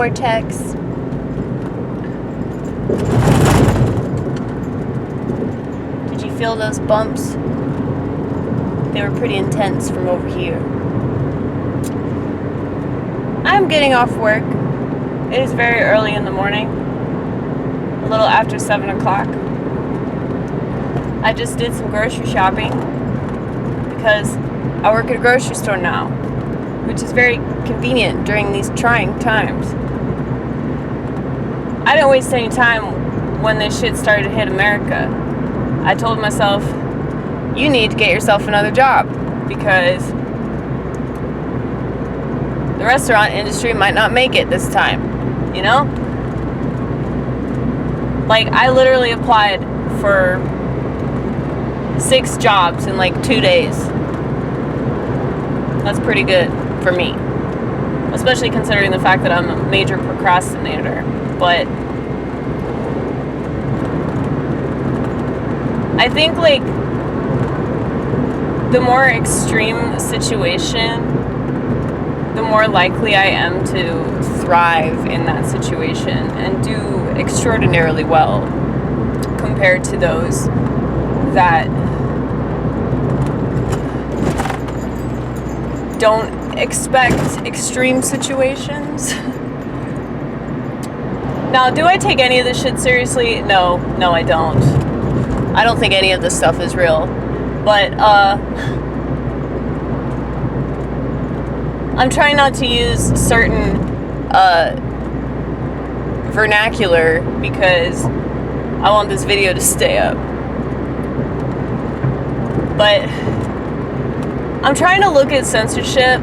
vortex. Did you feel those bumps? They were pretty intense from over here. I'm getting off work. It is very early in the morning. A little after 7 o'clock. I just did some grocery shopping because I work at a grocery store now, which is very convenient during these trying times. I didn't waste any time when this shit started to hit America. I told myself, you need to get yourself another job because the restaurant industry might not make it this time, you know? Like, I literally applied for 6 jobs in like 2 days. That's pretty good for me, especially considering the fact that I'm a major procrastinator. But I think like the more extreme situation, the more likely I am to thrive in that situation and do extraordinarily well compared to those that don't expect extreme situations. Now, do I take any of this shit seriously? No, I don't. I don't think any of this stuff is real. But, I'm trying not to use certain, vernacular because I want this video to stay up. But I'm trying to look at censorship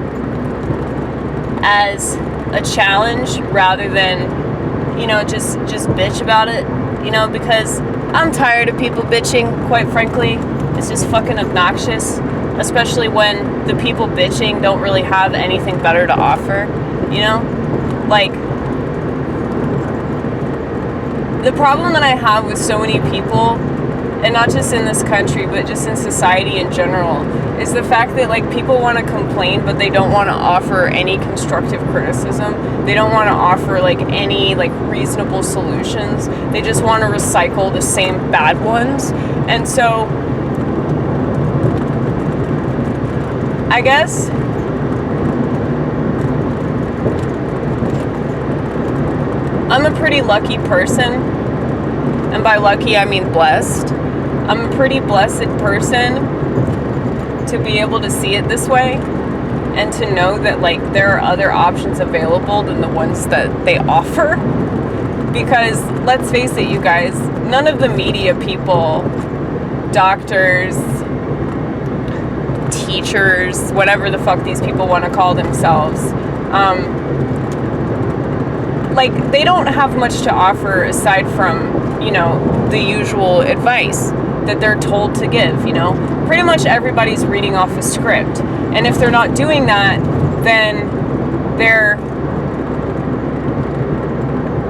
as a challenge rather than, you know, just bitch about it, you know, because I'm tired of people bitching, quite frankly. It's just fucking obnoxious, especially when the people bitching don't really have anything better to offer, you know? Like, the problem that I have with so many people, and not just in this country, but just in society in general, is the fact that, like, people want to complain, but they don't want to offer any constructive criticism. They don't want to offer, like, any, like, reasonable solutions. They just want to recycle the same bad ones. And so, I guess I'm a pretty lucky person, and by lucky I mean blessed. I'm a pretty blessed person to be able to see it this way and to know that, like, there are other options available than the ones that they offer. Because let's face it, you guys, none of the media people, doctors, teachers, whatever the fuck these people want to call themselves, like, they don't have much to offer aside from, you know, the usual advice that they're told to give, you know. Pretty much everybody's reading off a script. And if they're not doing that, then they're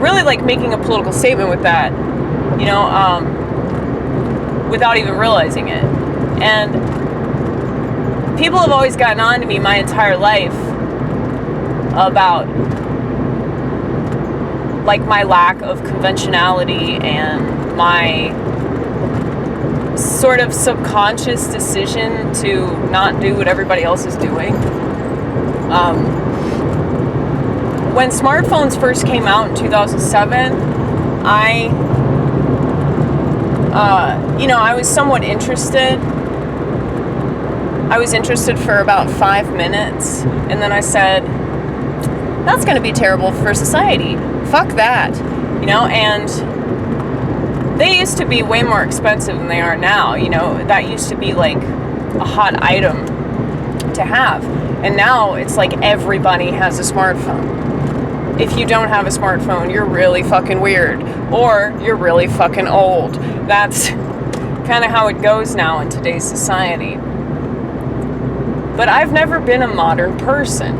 really, like, making a political statement with that, you know, without even realizing it. And people have always gotten on to me my entire life about, like, my lack of conventionality and my sort of subconscious decision to not do what everybody else is doing. When smartphones first came out in 2007, I was somewhat interested. I was interested for about 5 minutes, and then I said, that's going to be terrible for society. Fuck that. You know, and they used to be way more expensive than they are now. You know, that used to be like a hot item to have. And now it's like everybody has a smartphone. If you don't have a smartphone, you're really fucking weird. Or you're really fucking old. That's kind of how it goes now in today's society. But I've never been a modern person.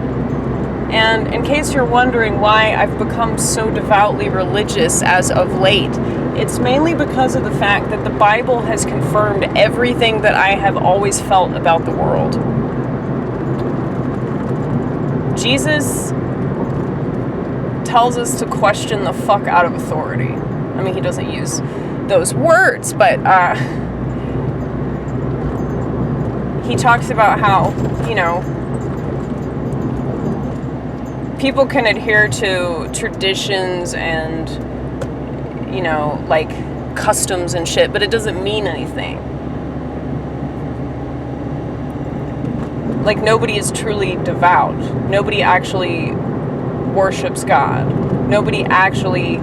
And in case you're wondering why I've become so devoutly religious as of late, it's mainly because of the fact that the Bible has confirmed everything that I have always felt about the world. tells us to question the fuck out of authority. I mean, he doesn't use those words, but he talks about how, you know, people can adhere to traditions and, you know, like customs and shit, but it doesn't mean anything. Like, nobody is truly devout. Nobody actually worships God. Nobody actually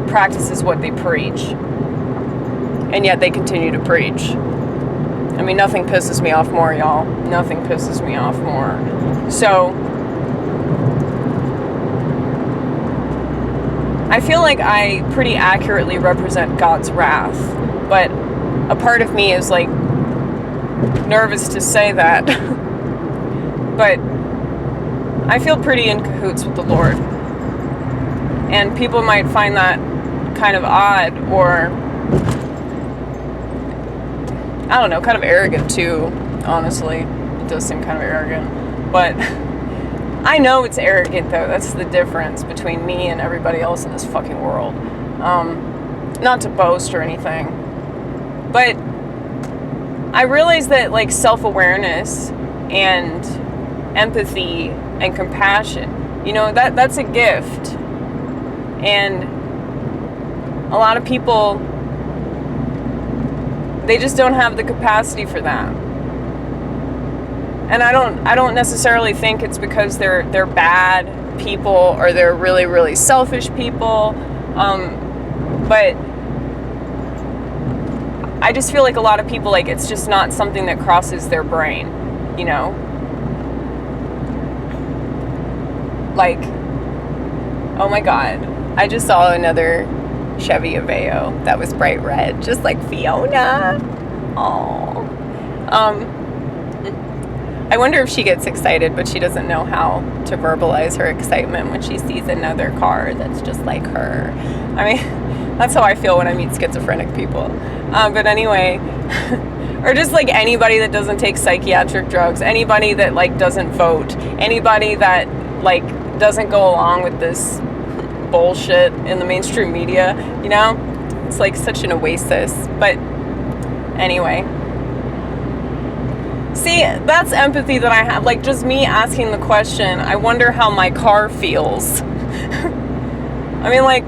practices what they preach. And yet they continue to preach. I mean, nothing pisses me off more, y'all. Nothing pisses me off more. So, I feel like I pretty accurately represent God's wrath. But a part of me is, like, nervous to say that. But I feel pretty in cahoots with the Lord. And people might find that kind of odd, or I don't know, kind of arrogant too, honestly. It does seem kind of arrogant. But I know it's arrogant, though. That's the difference between me and everybody else in this fucking world. Not to boast or anything. But I realize that, like, self-awareness and empathy and compassion, you know, that's a gift. And a lot of people, they just don't have the capacity for that. And I don't necessarily think it's because they're bad people or they're really, really selfish people. But I just feel like a lot of people, like, it's just not something that crosses their brain, you know? Like, oh my God, I just saw another Chevy Aveo that was bright red, just like Fiona. Aww. I wonder if she gets excited, but she doesn't know how to verbalize her excitement when she sees another car that's just like her. I mean, that's how I feel when I meet schizophrenic people. But anyway, or just like anybody that doesn't take psychiatric drugs, anybody that, like, doesn't vote, anybody that, like, doesn't go along with this bullshit in the mainstream media, you know? It's like such an oasis. But anyway, see, that's empathy that I have. Like, just me asking the question, I wonder how my car feels. I mean, like,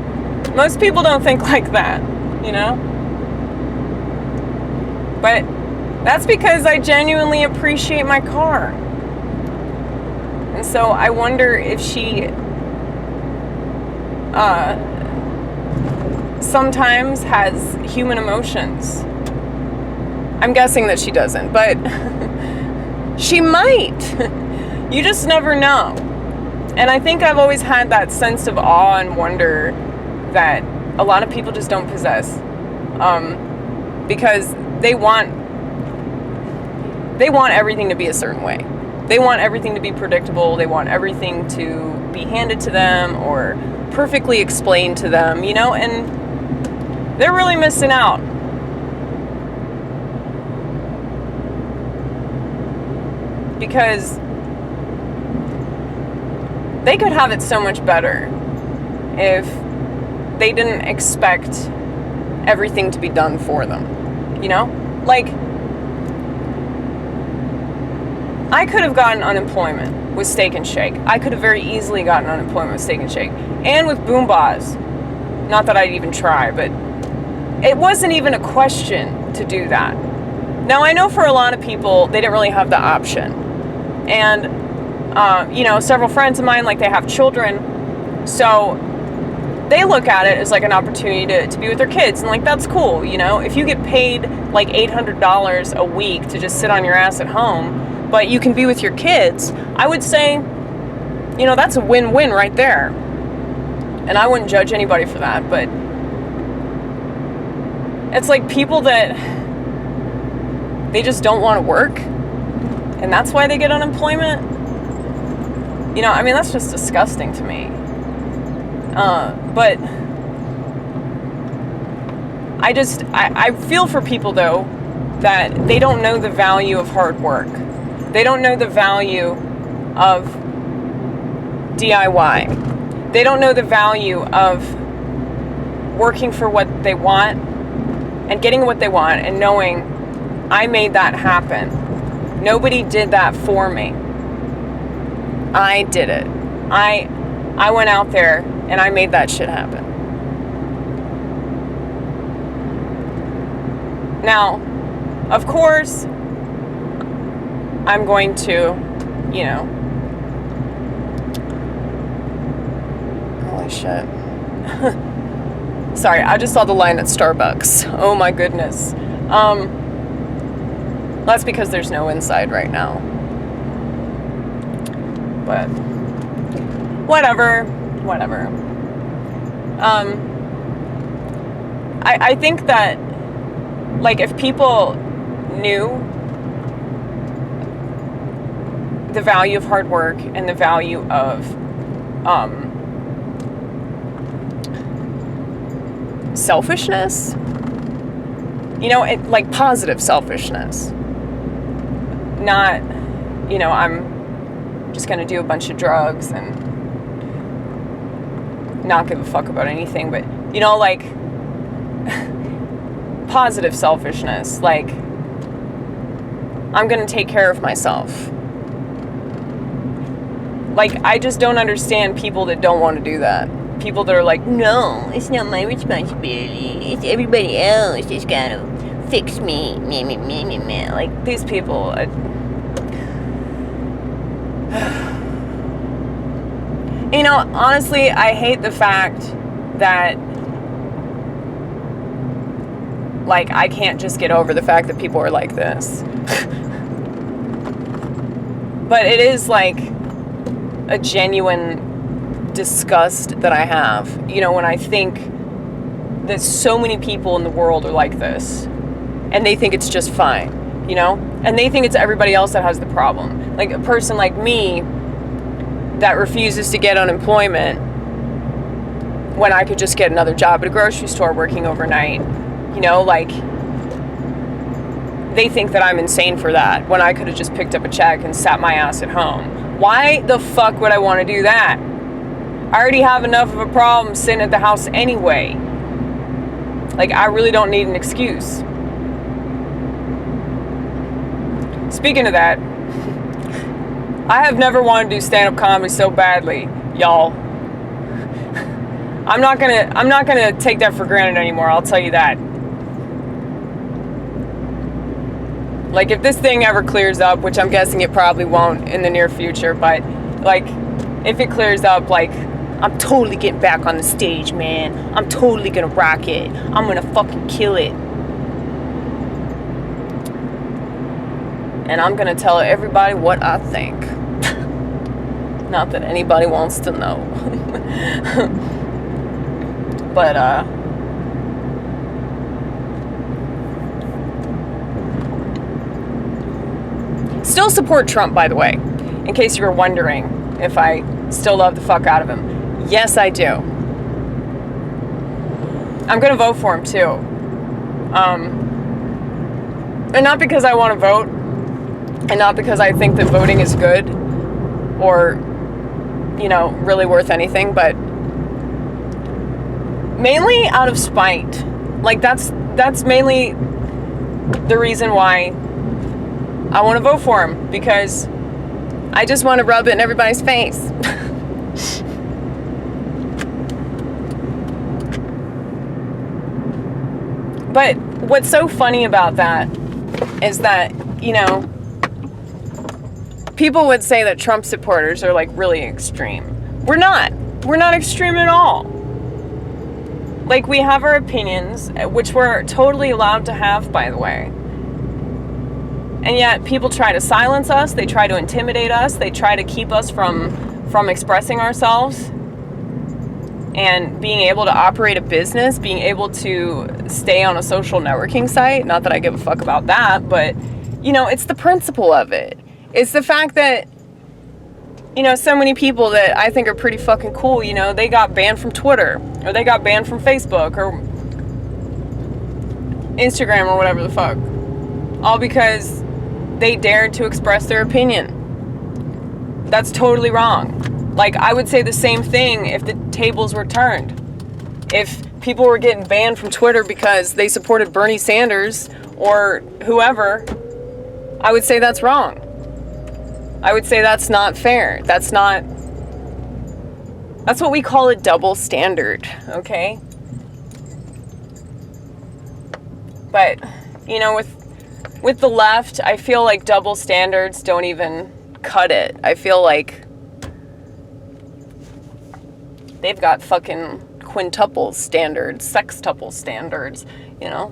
most people don't think like that, you know? But that's because I genuinely appreciate my car. And so I wonder if she sometimes has human emotions. I'm guessing that she doesn't, but she might. You just never know. And I think I've always had that sense of awe and wonder that a lot of people just don't possess. Because they want everything to be a certain way. They want everything to be predictable. They want everything to be handed to them or perfectly explained to them, you know, and they're really missing out. Because they could have it so much better if they didn't expect everything to be done for them, you know? Like, I could have gotten unemployment with Steak and Shake. I could have very easily gotten unemployment with Steak and Shake. And with Boombas. Not that I'd even try, but it wasn't even a question to do that. Now, I know for a lot of people, they didn't really have the option. And, you know, several friends of mine, like, they have children. So they look at it as, like, an opportunity to be with their kids. And, like, that's cool, you know? If you get paid, like, $800 a week to just sit on your ass at home, but you can be with your kids, I would say, you know, that's a win-win right there. And I wouldn't judge anybody for that, but it's like people that they just don't want to work, and that's why they get unemployment. You know, I mean, that's just disgusting to me. But I feel for people, though, that they don't know the value of hard work. They don't know the value of DIY. They don't know the value of working for what they want and getting what they want and knowing I made that happen. Nobody did that for me. I did it. I went out there and I made that shit happen. Now, of course, I'm going to, you know, holy shit. Sorry, I just saw the line at Starbucks. Oh my goodness. That's because there's no inside right now. But whatever. I think that, like, if people knew the value of hard work and the value of selfishness, you know, like positive selfishness, not, you know, I'm just gonna do a bunch of drugs and not give a fuck about anything, but, you know, like positive selfishness, like I'm gonna take care of myself. Like, I just don't understand people that don't want to do that. People that are like, no, it's not my responsibility. It's everybody else that's gotta fix me. Like, these people. You know, honestly, I hate the fact that, like, I can't just get over the fact that people are like this. But it is, like, a genuine disgust that I have, you know, when I think that so many people in the world are like this, and they think it's just fine, you know, and they think it's everybody else that has the problem. Like, a person like me that refuses to get unemployment when I could just get another job at a grocery store working overnight, you know, like, they think that I'm insane for that when I could have just picked up a check and sat my ass at home. Why the fuck would I want to do that? I already have enough of a problem sitting at the house anyway. Like, I really don't need an excuse. Speaking of that, I have never wanted to do stand-up comedy so badly, y'all. I'm not gonna take that for granted anymore, I'll tell you that. Like, if this thing ever clears up, which I'm guessing it probably won't in the near future, but, like, if it clears up, like, I'm totally getting back on the stage, man. I'm totally gonna rock it. I'm gonna fucking kill it. And I'm gonna tell everybody what I think. Not that anybody wants to know. But, still support Trump, by the way, in case you were wondering if I still love the fuck out of him. Yes, I do. I'm gonna vote for him too. And not because I want to vote, and not because I think that voting is good or, you know, really worth anything, but mainly out of spite. Like, that's mainly the reason why I want to vote for him, because I just want to rub it in everybody's face. But what's so funny about that is that, you know, people would say that Trump supporters are, like, really extreme. We're not. We're not extreme at all. Like, we have our opinions, which we're totally allowed to have, by the way. And yet people try to silence us, they try to intimidate us, they try to keep us from expressing ourselves and being able to operate a business, being able to stay on a social networking site. Not that I give a fuck about that, but, you know, it's the principle of it. It's the fact that, you know, so many people that I think are pretty fucking cool, you know, they got banned from Twitter, or they got banned from Facebook, or Instagram, or whatever the fuck. All because they dared to express their opinion. That's totally wrong. Like, I would say the same thing if the tables were turned. If people were getting banned from Twitter because they supported Bernie Sanders or whoever, I would say that's wrong. I would say that's not fair. That's what we call a double standard, okay? But, you know, with the left, I feel like double standards don't even cut it. I feel like they've got fucking quintuple standards, sextuple standards, you know?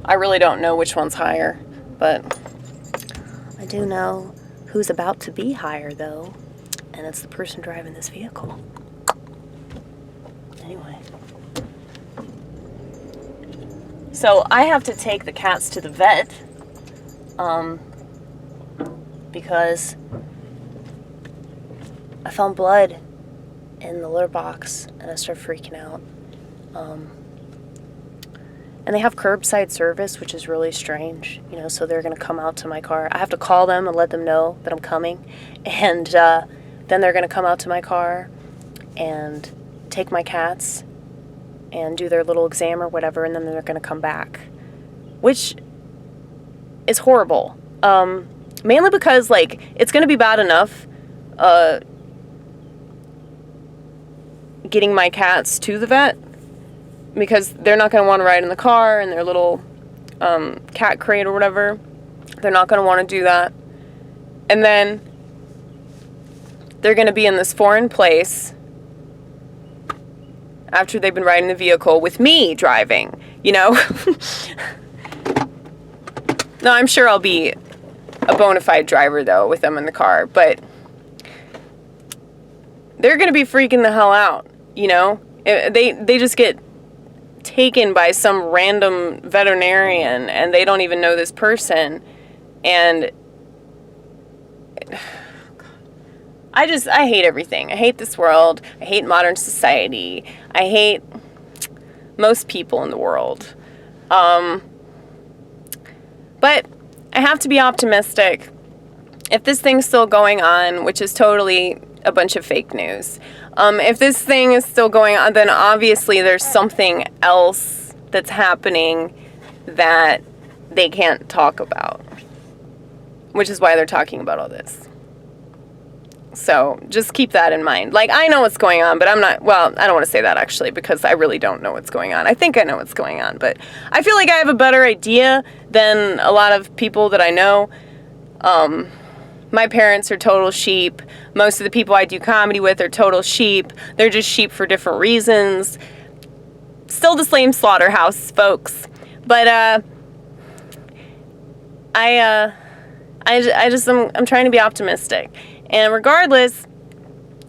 I really don't know which one's higher, but I do know who's about to be higher, though, and it's the person driving this vehicle. Anyway. So I have to take the cats to the vet, because I found blood in the litter box and I started freaking out. And they have curbside service, which is really strange, you know, so they're going to come out to my car. I have to call them and let them know that I'm coming, and then they're going to come out to my car and take my cats and do their little exam or whatever, and then they're going to come back, which is horrible. Mainly because, like, it's going to be bad enough getting my cats to the vet, because they're not going to want to ride in the car in their little cat crate or whatever. They're not going to want to do that. And then they're going to be in this foreign place after they've been riding the vehicle with me driving, you know? No, I'm sure I'll be a bona fide driver, though, with them in the car, but they're going to be freaking the hell out, you know? They just get taken by some random veterinarian and they don't even know this person, and I hate everything. I hate this world. I hate modern society. I hate most people in the world. But I have to be optimistic. If this thing's still going on, which is totally a bunch of fake news, if this thing is still going on, then obviously there's something else that's happening that they can't talk about, which is why they're talking about all this. So just keep that in mind. Like, I know what's going on, but I'm not, well, I don't want to say that actually, because I really don't know what's going on. I think I know what's going on, but I feel like I have a better idea than a lot of people that I know. My parents are total sheep. Most of the people I do comedy with are total sheep. They're just sheep for different reasons. Still the same slaughterhouse, folks. But I'm trying to be optimistic. And regardless,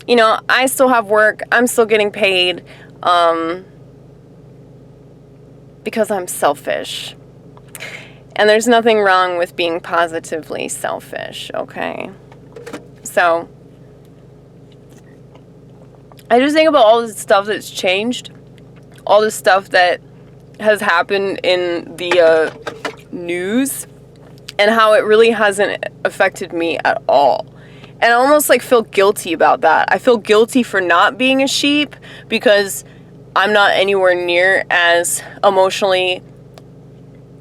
you know, I still have work. I'm still getting paid because I'm selfish. And there's nothing wrong with being positively selfish, okay? So I just think about all the stuff that's changed, all the stuff that has happened in the news, and how it really hasn't affected me at all. And I almost like feel guilty about that. I feel guilty for not being a sheep because I'm not anywhere near as emotionally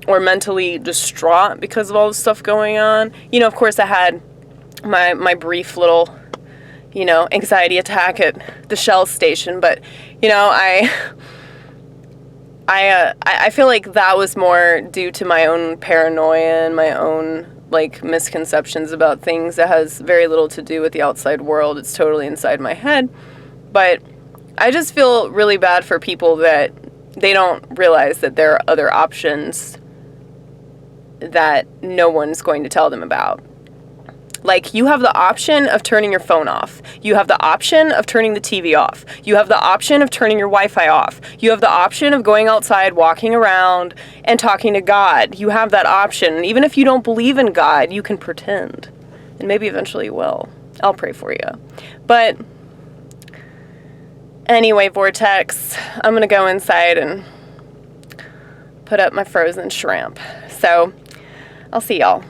or mentally distraught because of all the stuff going on. You know, of course I had my brief little, you know, anxiety attack at the Shell station, but, you know, I feel like that was more due to my own paranoia and my own, like, misconceptions about things that has very little to do with the outside world. It's totally inside my head. But I just feel really bad for people that they don't realize that there are other options that no one's going to tell them about. Like, you have the option of turning your phone off. You have the option of turning the TV off. You have the option of turning your Wi-Fi off. You have the option of going outside, walking around, and talking to God. You have that option. Even if you don't believe in God, you can pretend. And maybe eventually you will. I'll pray for you. But anyway, Vortex, I'm going to go inside and put up my frozen shrimp. So I'll see y'all.